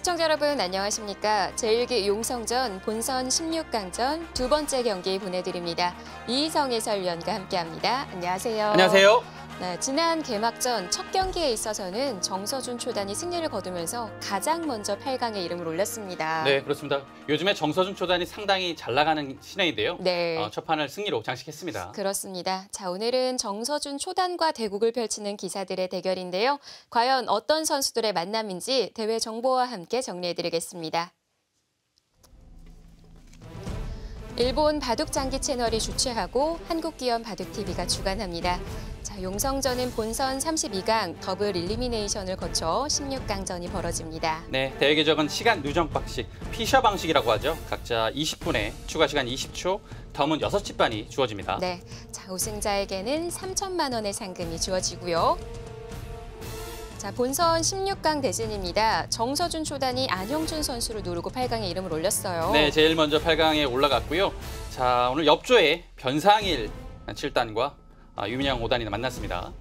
시청자 여러분 안녕하십니까. 제1기 용성전 본선 16강전 두 번째 경기 보내드립니다. 이희성 해설위원과 함께합니다. 안녕하세요. 안녕하세요. 네, 지난 개막전 첫 경기에 있어서는 정서준 초단이 승리를 거두면서 가장 먼저 8강에 이름을 올렸습니다. 네, 그렇습니다. 요즘에 정서준 초단이 상당히 잘 나가는 신예인데요. 네. 첫 판을 승리로 장식했습니다. 그렇습니다. 자, 오늘은 정서준 초단과 대국을 펼치는 기사들의 대결인데요. 과연 어떤 선수들의 만남인지 대회 정보와 함께 정리해드리겠습니다. 일본 바둑장기 채널이 주최하고 한국기업 바둑TV가 주관합니다. 자, 용성전은 본선 32강 더블 일리미네이션을 거쳐 16강전이 벌어집니다. 네, 대회 궤적은 시간 누적 방식, 피셔 방식이라고 하죠. 각자 20분에 추가 시간 20초, 덤은 6집반이 주어집니다. 네, 자, 우승자에게는 3천만 원의 상금이 주어지고요. 자, 본선 16강 대진입니다. 정서준 초단이 안형준 선수를 누르고 8강에 이름을 올렸어요. 네, 제일 먼저 8강에 올라갔고요. 자, 오늘 옆조에 변상일 7단과 유민영 5단이 만났습니다.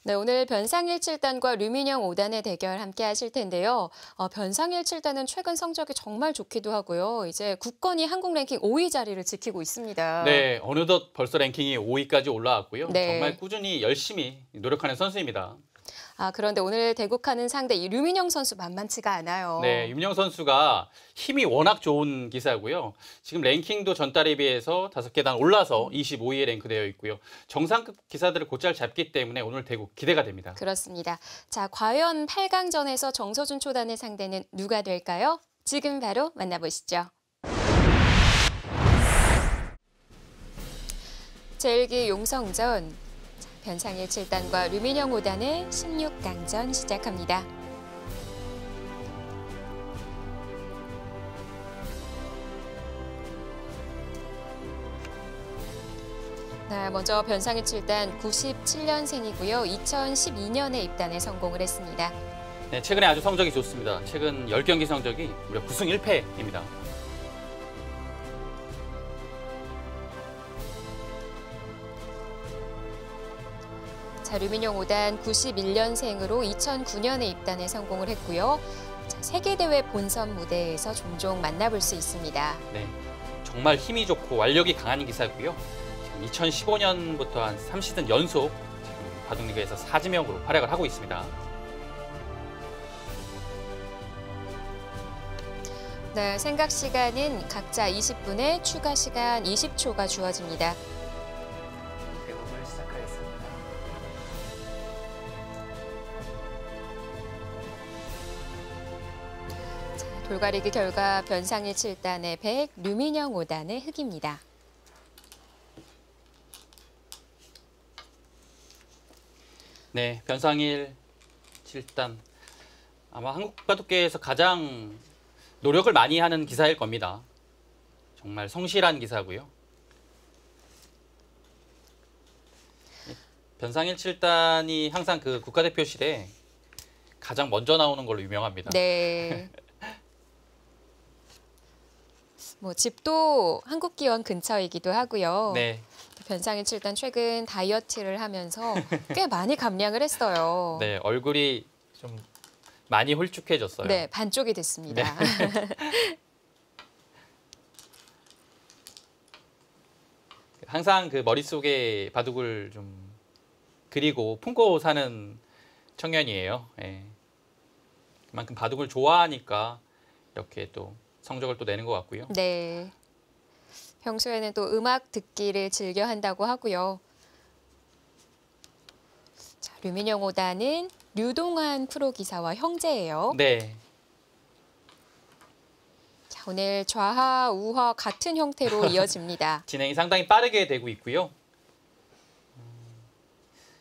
네, 오늘 변상일 7단과 류민영 5단의 대결 함께 하실 텐데요. 변상일 7단은 최근 성적이 정말 좋기도 하고요. 이제 굳건히 한국 랭킹 5위 자리를 지키고 있습니다. 네, 어느덧 벌써 랭킹이 5위까지 올라왔고요. 네. 정말 꾸준히 열심히 노력하는 선수입니다. 그런데 오늘 대국하는 상대 이 류민영 선수 만만치가 않아요. 네, 유민영 선수가 힘이 워낙 좋은 기사고요. 지금 랭킹도 전달에 비해서 5계단 올라서 25위에 랭크되어 있고요. 정상급 기사들을 곧잘 잡기 때문에 오늘 대국 기대가 됩니다. 그렇습니다. 자, 과연 8강전에서 정서준 초단의 상대는 누가 될까요? 지금 바로 만나보시죠. 제1기 용성전. 변상일 7단과 류민영 5단의 16강전 시작합니다. 네, 먼저 변상일 7단 97년생이고요. 2012년에 입단에 성공을 했습니다. 네, 최근에 아주 성적이 좋습니다. 최근 10경기 성적이 무려 9승 1패입니다. 자, 류민영 5단 91년생으로 2009년에 입단에 성공을 했고요. 자, 세계대회 본선 무대에서 종종 만나볼 수 있습니다. 네, 정말 힘이 좋고 완력이 강한 기사고요. 지금 2015년부터 한 3시즌 연속 지금 바둑리그에서 4지명으로 활약을 하고 있습니다. 네, 생각 시간은 각자 20분에 추가 시간 20초가 주어집니다. 돌가리기 결과 변상일 7단의 100, 류민영 5단의 흑입니다. 네, 변상일 7단. 아마 한국 바둑계에서 가장 노력을 많이 하는 기사일 겁니다. 정말 성실한 기사고요. 변상일 7단이 항상 그 국가대표실에 가장 먼저 나오는 걸로 유명합니다. 네. 뭐 집도 한국기원 근처이기도 하고요. 네. 변상일 7단 최근 다이어트를 하면서 꽤 많이 감량을 했어요. 네, 얼굴이 좀 많이 홀쭉해졌어요. 네, 반쪽이 됐습니다. 네. 항상 그 머릿속에 바둑을 좀 그리고 품고 사는 청년이에요. 네. 그만큼 바둑을 좋아하니까 이렇게 또 성적을 또 내는 것 같고요. 네. 평소에는 또 음악 듣기를 즐겨 한다고 하고요. 자, 류민영 5단은 류동환 프로기사와 형제예요. 네. 자, 오늘 좌하, 우하 같은 형태로 이어집니다. 진행이 상당히 빠르게 되고 있고요.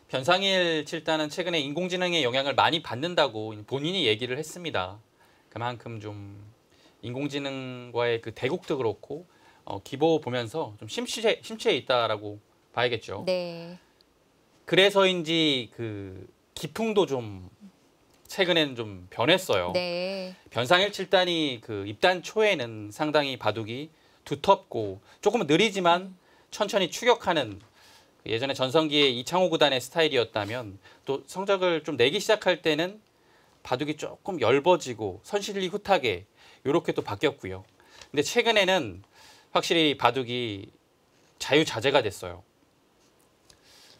변상일 7단은 최근에 인공지능의 영향을 많이 받는다고 본인이 얘기를 했습니다. 그만큼 좀 인공지능과의 그 대국도 그렇고 기보 보면서 좀 심취해 있다라고 봐야겠죠. 네. 그래서인지 그 기풍도 좀 최근에는 좀 변했어요. 네. 변상일 7단이 그 입단 초에는 상당히 바둑이 두텁고 조금은 느리지만 천천히 추격하는 예전에 전성기의 이창호 구단의 스타일이었다면 또 성적을 좀 내기 시작할 때는 바둑이 조금 엷어지고 선실리 후하게 이렇게 또 바뀌었고요. 근데 최근에는 확실히 바둑이 자유자재가 됐어요.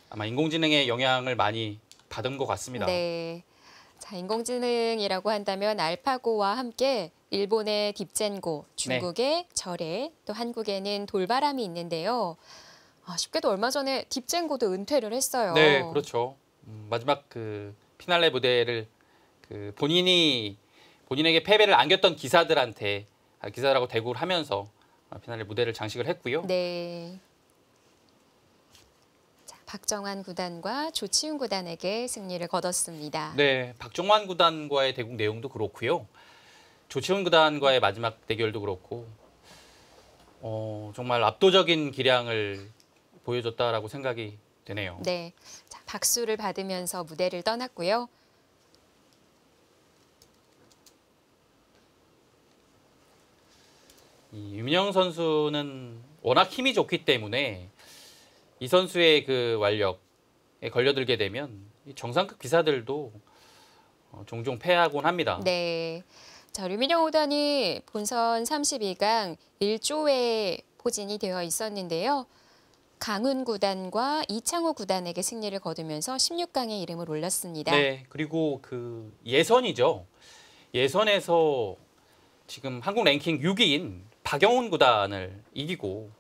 아마 인공지능의 영향을 많이 받은 것 같습니다. 네. 자, 인공지능이라고 한다면 알파고와 함께 일본의 딥젠고, 중국의 절에, 또 한국에는 돌바람이 있는데요. 쉽게도 얼마 전에 딥젠고도 은퇴를 했어요. 네, 그렇죠. 마지막 그 피날레 무대를 그 본인에게 패배를 안겼던 기사들하고 대구를 하면서 피날레 무대를 장식을 했고요. 네. 자, 박정환 구단과 조치훈 구단에게 승리를 거뒀습니다. 네, 박종환 구단과의 대국 내용도 그렇고요. 조치훈 구단과의 마지막 대결도 그렇고 정말 압도적인 기량을 보여줬다라고 생각이 되네요. 네. 자, 박수를 받으면서 무대를 떠났고요. 이 유민영 선수는 워낙 힘이 좋기 때문에 이 선수의 그 완력에 걸려들게 되면 이 정상급 기사들도 종종 패하곤 합니다. 네. 자, 류민영 5단이 본선 32강 1조에 포진이 되어 있었는데요. 강훈 구단과 이창호 구단에게 승리를 거두면서 16강에 이름을 올렸습니다. 네, 그리고 그 예선이죠. 예선에서 지금 한국 랭킹 6위인 박영훈 구단을 이기고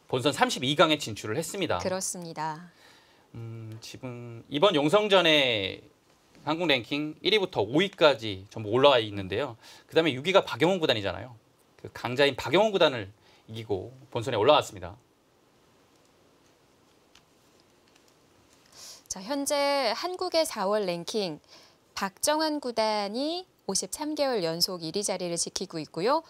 본선 32강에 진출을 했습니다. 그렇습니다. 지금 이번 용성전에 한국 랭킹 1위부터 5위까지 전부 올라와 있는데요. 그다음에 6위가 박영훈 구단이잖아요. 그 강자인 박영훈 구단을 이기고 본선에 올라왔습니다. 자, 현재 한국의 4월 랭킹 박정환 구단이 53개월 연속 1위 자리를 지키고 있고요.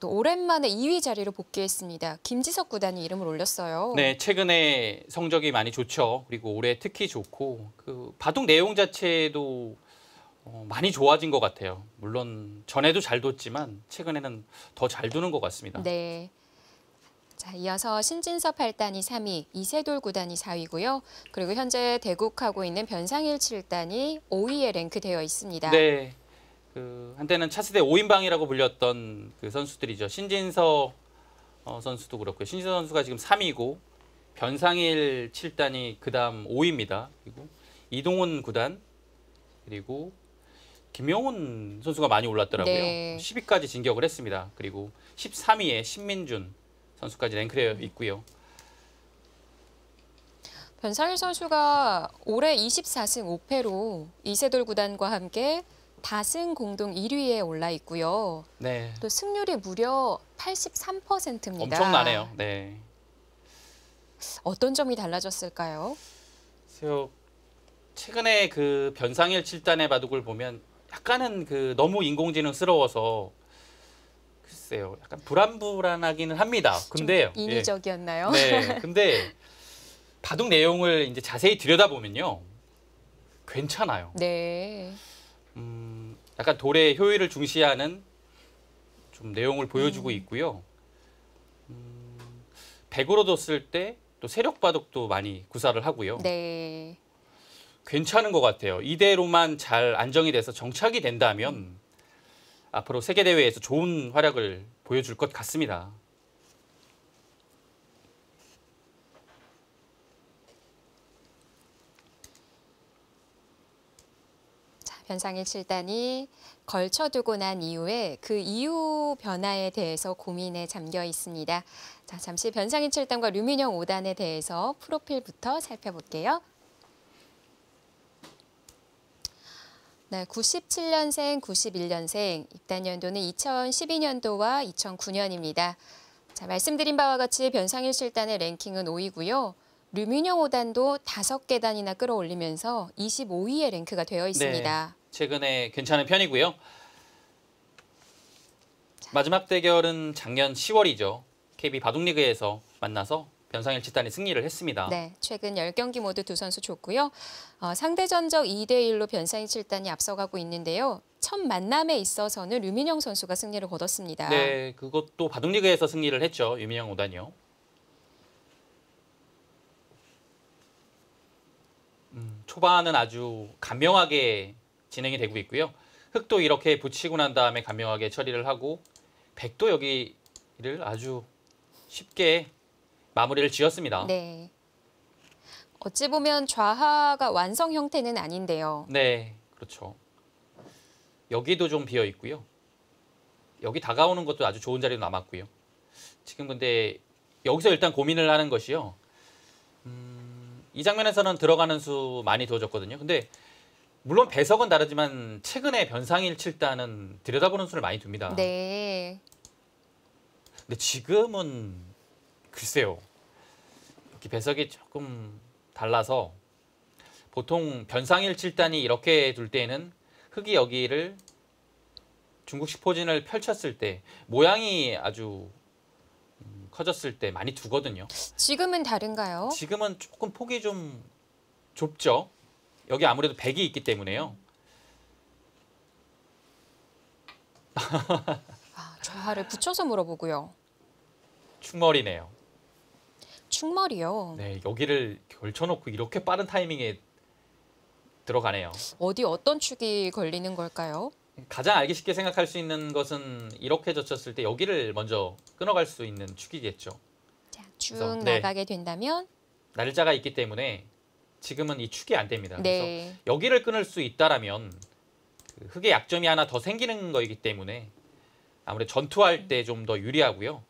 또 오랜만에 2위 자리로 복귀했습니다. 김지석 구단이 이름을 올렸어요. 네, 최근에 성적이 많이 좋죠. 그리고 올해 특히 좋고 그 바둑 내용 자체도 많이 좋아진 것 같아요. 물론 전에도 잘 뒀지만 최근에는 더 잘 두는 것 같습니다. 네. 자, 이어서 신진섭 8단이 3위, 이세돌 구단이 4위고요. 그리고 현재 대국하고 있는 변상일 7단이 5위에 랭크되어 있습니다. 네, 그 한때는 차세대 5인방이라고 불렸던 그 선수들이죠. 신진서 선수도 그렇고요. 신진서 선수가 지금 3위고 변상일 7단이 그다음 5위입니다. 그리고 이동훈 구단 그리고 김용훈 선수가 많이 올랐더라고요. 네. 10위까지 진격을 했습니다. 그리고 13위에 신민준 선수까지 랭크되어 있고요. 변상일 선수가 올해 24승 5패로 이세돌 구단과 함께 다승 공동 1위에 올라 있고요. 네, 또 승률이 무려 83%입니다. 엄청나네요. 네. 어떤 점이 달라졌을까요? 그래서 최근에 그 변상일 7단의 바둑을 보면 약간은 그 너무 인공지능스러워서 글쎄요, 약간 불안불안하기는 합니다. 근데요, 좀 인위적이었나요? 네, 근데 바둑 내용을 이제 자세히 들여다보면요, 괜찮아요. 네. 약간 돌의 효율을 중시하는 좀 내용을 보여주고 있고요. 100으로 뒀을 때 또 세력 바둑도 많이 구사를 하고요. 네. 괜찮은 것 같아요. 이대로만 잘 안정이 돼서 정착이 된다면 앞으로 세계대회에서 좋은 활약을 보여줄 것 같습니다. 자, 변상일 7단이 걸쳐두고 난 이후에 그 이후 변화에 대해서 고민에 잠겨 있습니다. 자, 잠시 변상일 7단과 류민영 5단에 대해서 프로필부터 살펴볼게요. 네, 97년생, 91년생, 입단 연도는 2012년도와 2009년입니다. 자, 말씀드린 바와 같이 변상일 7단의 랭킹은 5위고요. 류민영 5단도 5계단이나 끌어올리면서 25위에 랭크가 되어 있습니다. 네, 최근에 괜찮은 편이고요. 마지막 대결은 작년 10월이죠. KB 바둑리그에서 만나서 변상일 7단이 승리를 했습니다. 네, 최근 10경기 모두 두 선수 좋고요. 상대 전적 2대1로 변상일 7단이 앞서가고 있는데요. 첫 만남에 있어서는 류민영 선수가 승리를 거뒀습니다. 네, 그것도 바둑리그에서 승리를 했죠. 유민영 5단이요. 초반은 아주 간명하게 진행이 되고 있고요. 흑도 이렇게 붙이고 난 다음에 간명하게 처리를 하고 백도 여기를 아주 쉽게 마무리를 지었습니다. 네. 어찌 보면 좌하가 완성 형태는 아닌데요. 네, 그렇죠. 여기도 좀 비어 있고요. 여기 다가오는 것도 아주 좋은 자리도 남았고요. 지금 근데 여기서 일단 고민을 하는 것이요. 이 장면에서는 들어가는 수 많이 두어졌거든요. 근데 물론 배석은 다르지만 최근에 변상일 칠단은 들여다보는 수를 많이 둡니다. 네. 근데 지금은 글쎄요. 여기 배석이 조금 달라서 보통 변상일 칠단이 이렇게 둘 때에는 흑이 여기를 중국식 포진을 펼쳤을 때 모양이 아주 커졌을 때 많이 두거든요. 지금은 다른가요? 지금은 조금 폭이 좀 좁죠. 여기 아무래도 백이 있기 때문에요. 좌하를 붙여서 물어보고요. 충머리네요. 충머리요. 네, 여기를 걸쳐놓고 이렇게 빠른 타이밍에 들어가네요. 어떤 축이 걸리는 걸까요? 가장 알기 쉽게 생각할 수 있는 것은 이렇게 젖혔을 때 여기를 먼저 끊어갈 수 있는 축이겠죠. 자, 쭉 그래서, 네. 나가게 된다면 날짜가 있기 때문에 지금은 이 축이 안 됩니다. 그래서 네. 여기를 끊을 수 있다라면 그 흑의 약점이 하나 더 생기는 거이기 때문에 아무래도 전투할 때 좀 더 유리하고요.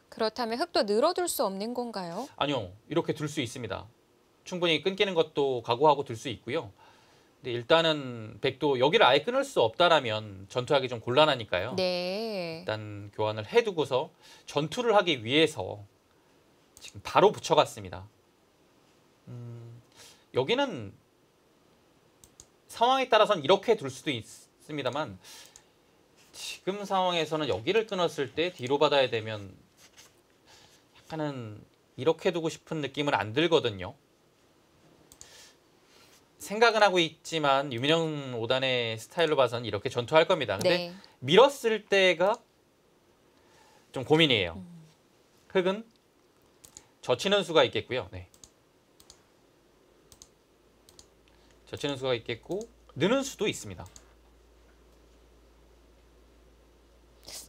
그렇다면 흑도 늘어둘 수 없는 건가요? 아니요, 이렇게 둘 수 있습니다. 충분히 끊기는 것도 각오하고 둘 수 있고요. 근데 일단은 백도 여기를 아예 끊을 수 없다라면 전투하기 좀 곤란하니까요. 네. 일단 교환을 해두고서 전투를 하기 위해서 지금 바로 붙여갔습니다. 여기는 상황에 따라서는 이렇게 둘 수도 있습니다만 지금 상황에서는 여기를 끊었을 때 뒤로 받아야 되면 약간은 이렇게 두고 싶은 느낌은 안 들거든요. 생각은 하고 있지만 유민영 5단의 스타일로 봐서는 이렇게 전투할 겁니다. 근데 네. 밀었을 때가 좀 고민이에요. 흑은 젖히는 수가 있겠고요. 네. 젖히는 수가 있겠고 느는 수도 있습니다.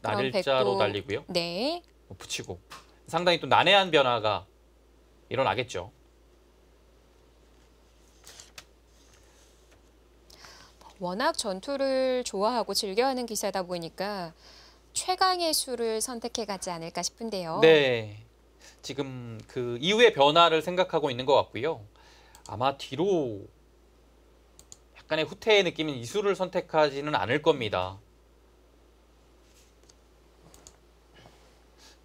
날일자로 백도- 달리고요. 네. 붙이고 상당히 또 난해한 변화가 일어나겠죠. 워낙 전투를 좋아하고 즐겨하는 기사다 보니까 최강의 수를 선택해 가지 않을까 싶은데요. 네. 지금 그 이후의 변화를 생각하고 있는 것 같고요. 아마 뒤로 약간의 후퇴의 느낌인 이수를 선택하지는 않을 겁니다.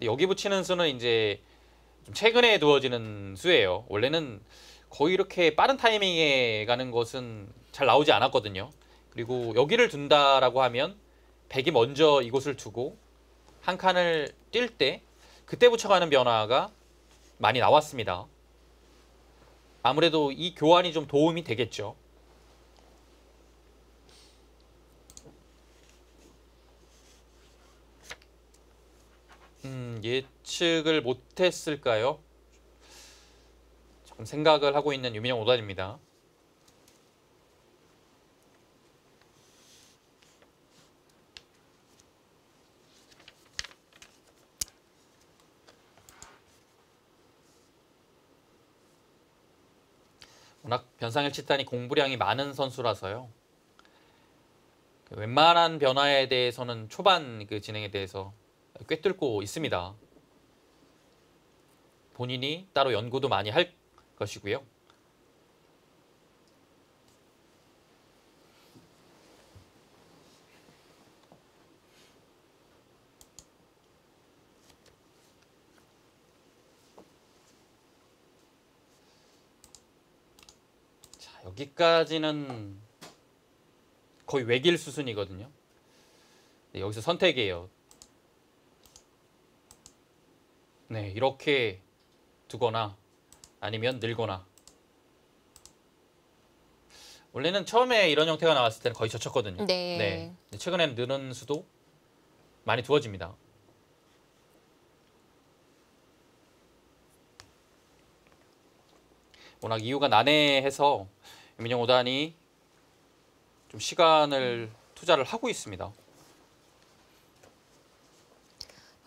여기 붙이는 수는 이제 좀 최근에 두어지는 수예요. 원래는 거의 이렇게 빠른 타이밍에 가는 것은 잘 나오지 않았거든요. 그리고 여기를 둔다라고 하면 백이 먼저 이곳을 두고 한 칸을 뛸 때 그때 붙여가는 변화가 많이 나왔습니다. 아무래도 이 교환이 좀 도움이 되겠죠. 예측을 못했을까요? 조금 생각을 하고 있는 유민영 5단입니다. 워낙 변상일 칠단이 공부량이 많은 선수라서요. 웬만한 변화에 대해서는 초반 그 진행에 대해서 꿰뚫고 있습니다. 본인이 따로 연구도 많이 할 것이고요. 자, 여기까지는 거의 외길 수순이거든요. 네, 여기서 선택이에요. 네, 이렇게 두거나 아니면 늘거나. 원래는 처음에 이런 형태가 나왔을 때는 거의 젖혔거든요. 네. 근데 최근에는 느는 수도 많이 두어집니다. 워낙 이유가 난해해서 유민영 5단이 좀 시간을 투자를 하고 있습니다.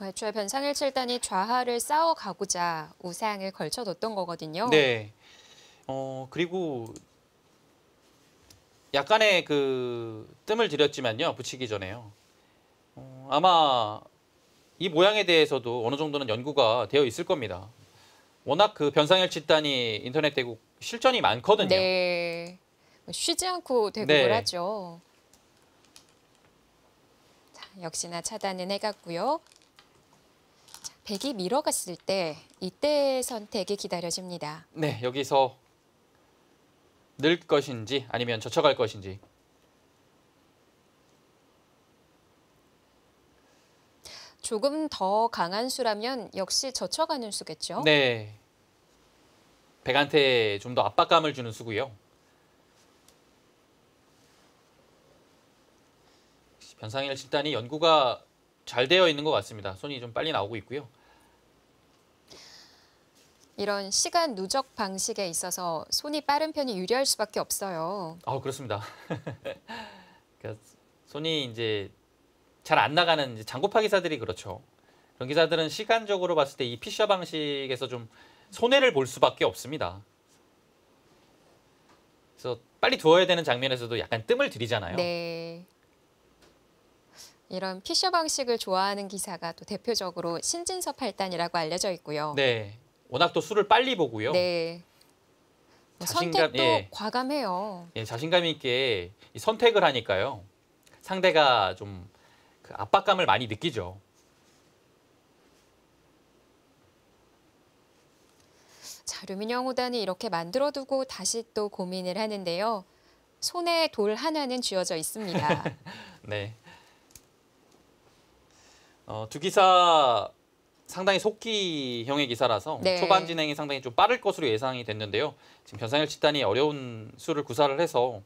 애초에 변상일 7단이 좌하를 쌓아가고자 우상을 걸쳐뒀던 거거든요. 네. 그리고 약간의 그 뜸을 들였지만요. 붙이기 전에요. 아마 이 모양에 대해서도 어느 정도는 연구가 되어 있을 겁니다. 워낙 그 변상일 7단이 인터넷 대국 실전이 많거든요. 네. 쉬지 않고 대국을 네. 하죠. 자, 역시나 차단은 해갔고요. 자, 백이 밀어갔을 때 이때 선택이 기다려집니다. 네, 여기서 늘 것인지 아니면 젖혀갈 것인지. 조금 더 강한 수라면 역시 젖혀가는 수겠죠. 네. 백한테 좀 더 압박감을 주는 수고요. 변상일 7단이 연구가 잘 되어 있는 것 같습니다. 손이 좀 빨리 나오고 있고요. 이런 시간 누적 방식에 있어서 손이 빠른 편이 유리할 수밖에 없어요. 그렇습니다. 그러니까 손이 이제 잘 안 나가는 이제 장고파 기사들이 그렇죠. 그런 기사들은 시간적으로 봤을 때 이 피셔 방식에서 좀 손해를 볼 수밖에 없습니다. 그래서 빨리 두어야 되는 장면에서도 약간 뜸을 들이잖아요. 네. 이런 피셔 방식을 좋아하는 기사가 또 대표적으로 신진섭 8단이라고 알려져 있고요. 네. 워낙 또 수를 빨리 보고요. 네. 선택도 예. 과감해요. 예, 자신감 있게 이 선택을 하니까요. 상대가 좀 그 압박감을 많이 느끼죠. 자, 류민영 5단이 이렇게 만들어두고 다시 또 고민을 하는데요. 손에 돌 하나는 쥐어져 있습니다. 네. 두 기사 상당히 속기형의 기사라서 네. 초반 진행이 상당히 좀 빠를 것으로 예상이 됐는데요. 지금 변상일 7단이 어려운 수를 구사를 해서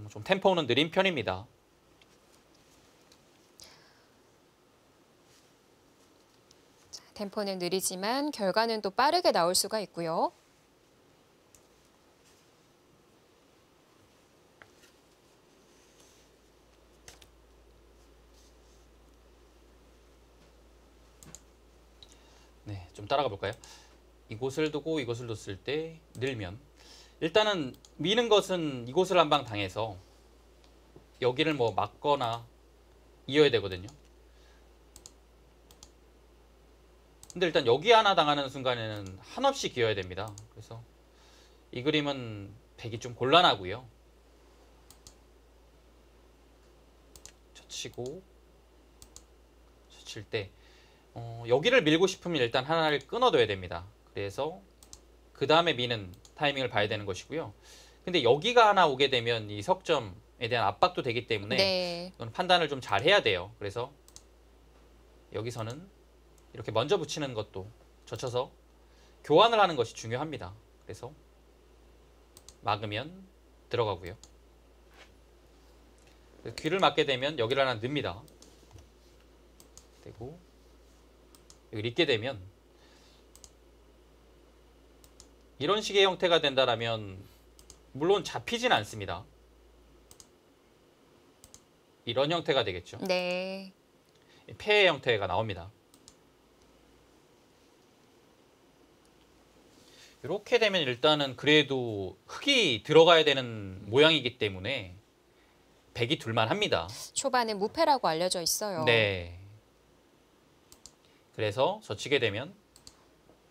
좀 템포는 느린 편입니다. 템포는 느리지만 결과는 또 빠르게 나올 수가 있고요. 네, 좀 따라가 볼까요? 이곳을 두고 이곳을 뒀을 때 늘면 일단은 미는 것은 이곳을 한 방 당해서 여기를 뭐 막거나 이어야 되거든요. 근데 일단 여기 하나 당하는 순간에는 한없이 기어야 됩니다. 그래서 이 그림은 백이 좀 곤란하고요. 젖히고 젖힐 때 여기를 밀고 싶으면 일단 하나를 끊어둬야 됩니다. 그래서 그 다음에 미는 타이밍을 봐야 되는 것이고요. 근데 여기가 하나 오게 되면 이 석점에 대한 압박도 되기 때문에 네. 이건 판단을 좀 잘 해야 돼요. 그래서 여기서는 이렇게 먼저 붙이는 것도 젖혀서 교환을 하는 것이 중요합니다. 그래서 막으면 들어가고요. 귀를 막게 되면 여기를 하나 넣습니다. 되고 여기 잇게 되면 이런 식의 형태가 된다라면 물론 잡히진 않습니다. 이런 형태가 되겠죠. 네. 폐의 형태가 나옵니다. 이렇게 되면 일단은 그래도 흙이 들어가야 되는 모양이기 때문에 백이 둘만 합니다. 초반에 무패라고 알려져 있어요. 네. 그래서 젖히게 되면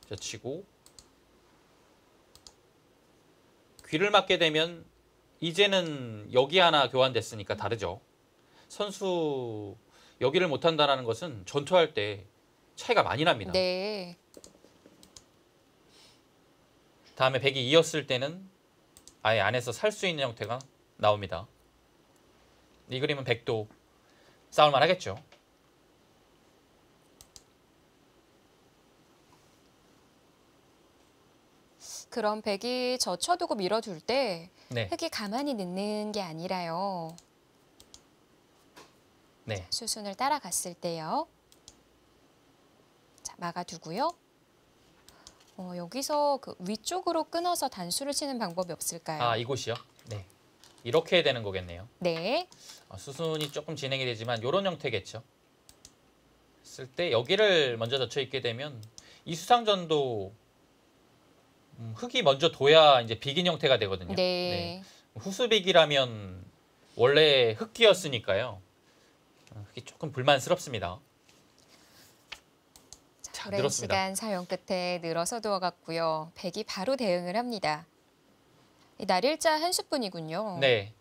젖히고 귀를 막게 되면 이제는 여기 하나 교환됐으니까 다르죠. 선수 여기를 못한다는 것은 전투할 때 차이가 많이 납니다. 네. 다음에 백이 이었을 때는 아예 안에서 살 수 있는 형태가 나옵니다. 이 그림은 백도 싸울만 하겠죠. 그럼 백이 젖혀두고 밀어둘 때 네. 흙이 가만히 넣는 게 아니라요. 네. 수순을 따라갔을 때요. 자, 막아두고요. 여기서 그 위쪽으로 끊어서 단수를 치는 방법이 없을까요? 이곳이요? 네. 이렇게 되는 거겠네요. 네. 수순이 조금 진행이 되지만 이런 형태겠죠. 쓸 때 여기를 먼저 젖혀 있게 되면 이 수상전도 흙이 먼저 둬야 이제 비긴 형태가 되거든요. 네. 후수빅이라면 원래 흙기였으니까요. 흙이 조금 불만스럽습니다. 자, 오랜 늘었습니다. 시간 사용 끝에 늘어서 두어갔고요. 백이 바로 대응을 합니다. 이 날일자 한 수뿐이군요. 네.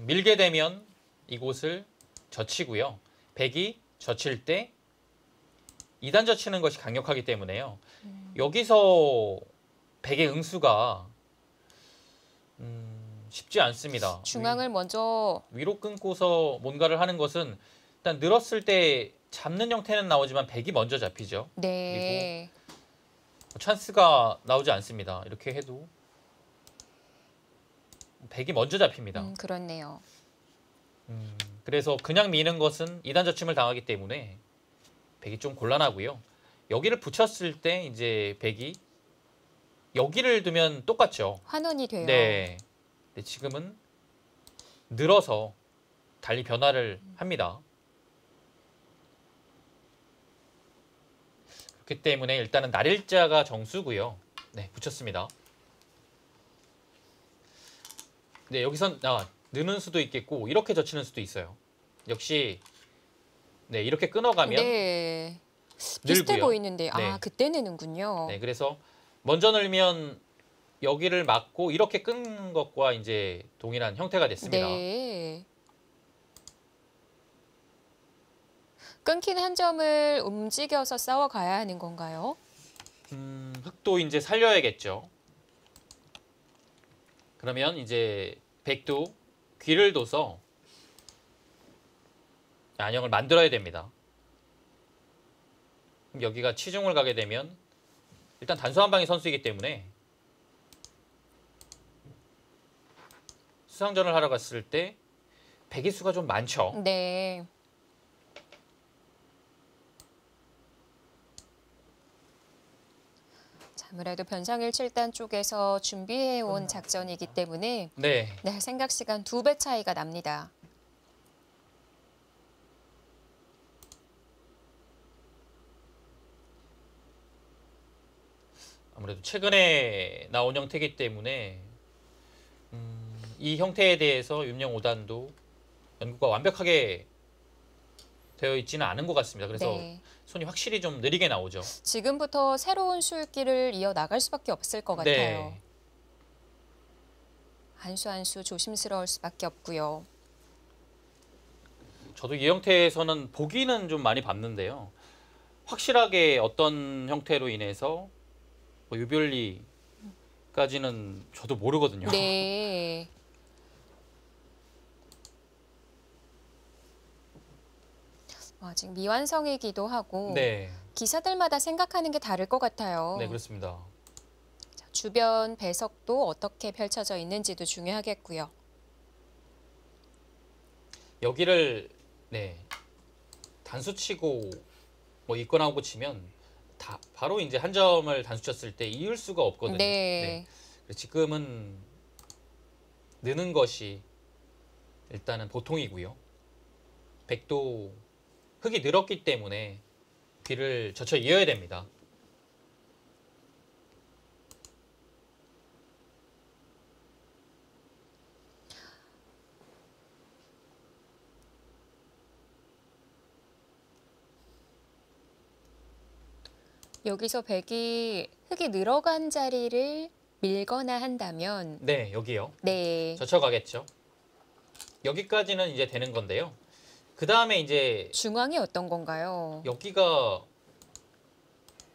밀게 되면 이곳을 젖히고요. 백이 젖힐 때 2단 젖히는 것이 강력하기 때문에요. 여기서 백의 응수가 쉽지 않습니다. 중앙을 먼저 위로 끊고서 뭔가를 하는 것은 일단 늘었을 때 잡는 형태는 나오지만 백이 먼저 잡히죠. 네. 찬스가 나오지 않습니다. 이렇게 해도 백이 먼저 잡힙니다. 그렇네요. 그래서 그냥 미는 것은 2단 젖힘을 당하기 때문에 백이 좀 곤란하고요. 여기를 붙였을 때 이제 백이 여기를 두면 똑같죠. 환원이 돼요. 네. 근데 지금은 늘어서 달리 변화를 합니다. 그렇기 때문에 일단은 날일자가 정수고요. 네, 붙였습니다. 네, 여기선 느는 수도 있겠고 이렇게 젖히는 수도 있어요. 역시 네, 이렇게 끊어가면 네. 비슷해 늘고요. 보이는데 네. 그때 느는군요. 네, 그래서 먼저 늘면 여기를 막고 이렇게 끊는 것과 이제 동일한 형태가 됐습니다. 네. 끊긴 한 점을 움직여서 싸워가야 하는 건가요? 흙도 이제 살려야겠죠. 그러면 이제 백도 귀를 둬서 안형을 만들어야 됩니다. 그럼 여기가 치중을 가게 되면 일단 단수 한 방의 선수이기 때문에 수상전을 하러 갔을 때 백의 수가 좀 많죠. 네. 자, 아무래도 변상일 7단 쪽에서 준비해온 작전이기 때문에 네. 생각 시간 2배 차이가 납니다. 아무래도 최근에 나온 형태이기 때문에 이 형태에 대해서 윤영 5단도 연구가 완벽하게 되어 있지는 않은 것 같습니다. 그래서 네. 손이 확실히 좀 느리게 나오죠. 지금부터 새로운 술길을 이어나갈 수밖에 없을 것 같아요. 네. 한 수 한 수 조심스러울 수밖에 없고요. 저도 이 형태에서는 보기는 좀 많이 봤는데요. 확실하게 어떤 형태로 인해서 뭐 유별리까지는 저도 모르거든요. 네. 지금 미완성이기도 하고 네, 기사들마다 생각하는 게 다를 것 같아요. 네 그렇습니다. 자, 주변 배석도 어떻게 펼쳐져 있는지도 중요하겠고요. 여기를 단수치고 뭐 있거나하고 치면 바로 이제 한 점을 단수쳤을 때 이을 수가 없거든요. 네. 그래서 지금은 느는 것이 일단은 보통이고요. 백도 흙이 늘었기 때문에 귀를 젖혀 이어야 됩니다. 여기서 백이 흙이 늘어간 자리를 밀거나 한다면 네, 여기요. 네. 젖혀가겠죠. 여기까지는 이제 되는 건데요. 그 다음에 이제 중앙이 어떤 건가요? 여기가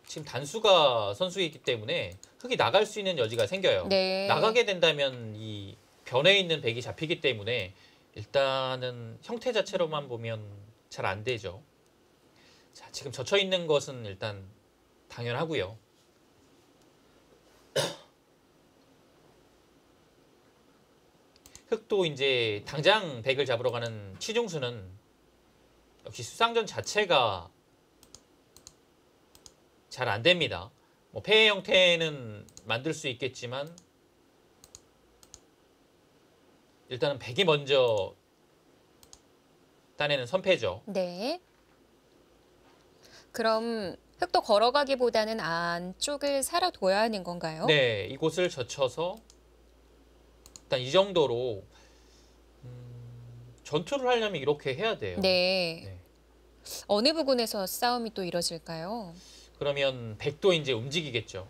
지금 단수가 선수이기 때문에 흙이 나갈 수 있는 여지가 생겨요. 네. 나가게 된다면 이 변에 있는 백이 잡히기 때문에 일단은 형태 자체로만 보면 잘 안 되죠. 자, 지금 젖혀 있는 것은 일단 당연하고요. 흙도 이제 당장 백을 잡으러 가는 치중수는 역시 수상전 자체가 잘 안 됩니다. 뭐 폐의 형태는 만들 수 있겠지만 일단은 백이 먼저 따내는 선패죠. 네. 그럼 흑도 걸어가기보다는 안쪽을 살아둬야 하는 건가요? 네, 이곳을 젖혀서 일단 이 정도로 전투를 하려면 이렇게 해야 돼요. 네. 네. 어느 부분에서 싸움이 또 이뤄질까요? 그러면 백도 이제 움직이겠죠.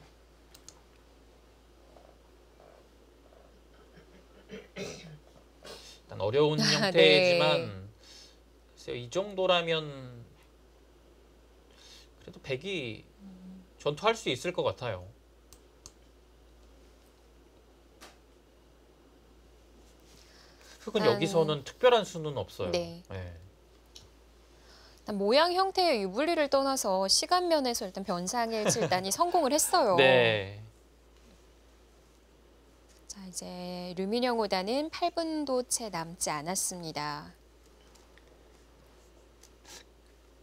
일단 어려운 형태지만 네. 글쎄요, 이 정도라면 그래도 백이 전투할 수 있을 것 같아요. 흑은 일단 여기서는 특별한 수는 없어요. 네. 네. 일단 모양 형태의 유불리를 떠나서 시간 면에서 일단 변상일 7단이 성공을 했어요. 네. 자, 이제 류민영 5단은 8분도 채 남지 않았습니다.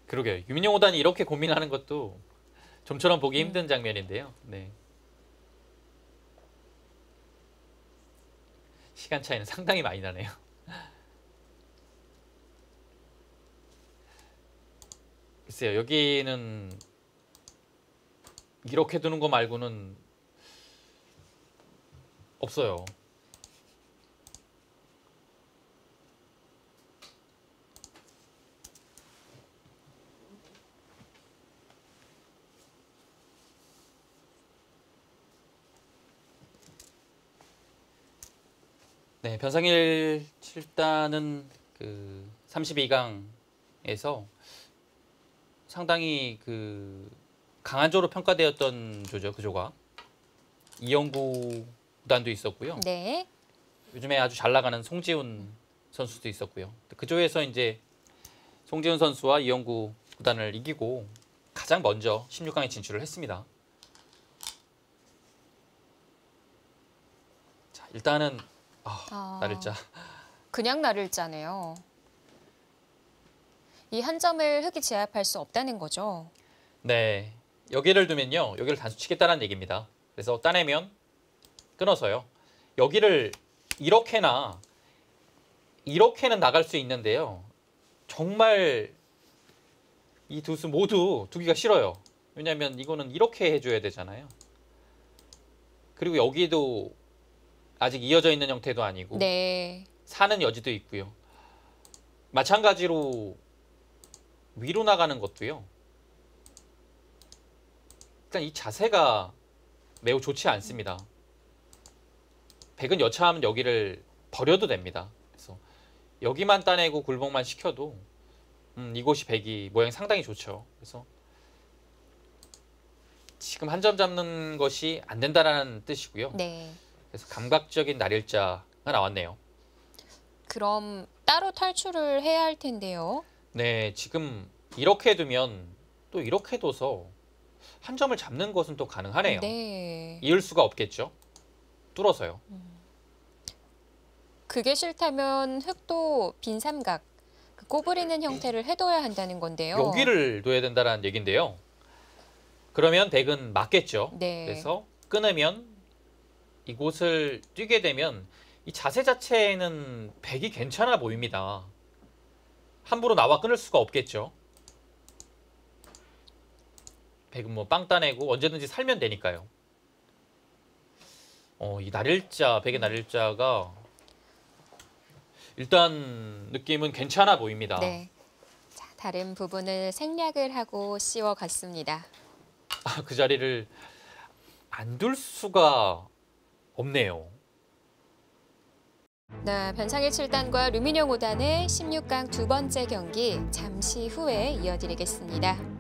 그러게요. 유민영 5단이 이렇게 고민하는 것도 좀처럼 보기 힘든 장면인데요. 네. 시간 차이는 상당히 많이 나네요. 글쎄요. 여기는 이렇게 두는 거 말고는 없어요. 네, 변상일 7단은 그 32강에서 상당히 그 강한 조로 평가되었던 조죠, 그 조가. 이영구 구단도 있었고요. 네. 요즘에 아주 잘 나가는 송지훈 선수도 있었고요. 그 조에서 이제 송지훈 선수와 이영구 구단을 이기고 가장 먼저 16강에 진출을 했습니다. 자, 일단은 나를자. 그냥 나를자네요. 이 한 점을 흑이 제압할 수 없다는 거죠. 네, 여기를 두면요, 여기를 단수 치겠다는 얘기입니다. 그래서 따내면 끊어서요. 여기를 이렇게는 나갈 수 있는데요. 정말 이 두 수 모두 두기가 싫어요. 왜냐하면 이거는 이렇게 해줘야 되잖아요. 그리고 여기도 아직 이어져 있는 형태도 아니고 네. 사는 여지도 있고요. 마찬가지로 위로 나가는 것도요. 일단 이 자세가 매우 좋지 않습니다. 백은 여차하면 여기를 버려도 됩니다. 그래서 여기만 따내고 굴복만 시켜도 이곳이 백이 모양이 상당히 좋죠. 그래서 지금 한 점 잡는 것이 안 된다라는 뜻이고요. 네. 그래서 감각적인 날일자가 나왔네요. 그럼 따로 탈출을 해야 할 텐데요. 네, 지금 이렇게 두면 또 이렇게 둬서 한 점을 잡는 것은 또 가능하네요. 네. 이을 수가 없겠죠. 뚫어서요. 그게 싫다면 흑도 빈 삼각, 그 꼬부리는 형태를 해둬야 한다는 건데요. 여기를 둬야 된다는 얘긴데요. 그러면 백은 맞겠죠. 네. 그래서 끊으면 이곳을 뛰게 되면 이 자세 자체는 백이 괜찮아 보입니다. 함부로 나와 끊을 수가 없겠죠. 백은 뭐 빵 따내고 언제든지 살면 되니까요. 이 날일자, 백의 날일자가 일단 느낌은 괜찮아 보입니다. 네. 자, 다른 부분을 생략을 하고 씌워갔습니다. 그 자리를 안 둘 수가 없네요. 네, 변상일 7단과 류민영 5단의 16강 두 번째 경기 잠시 후에 이어드리겠습니다.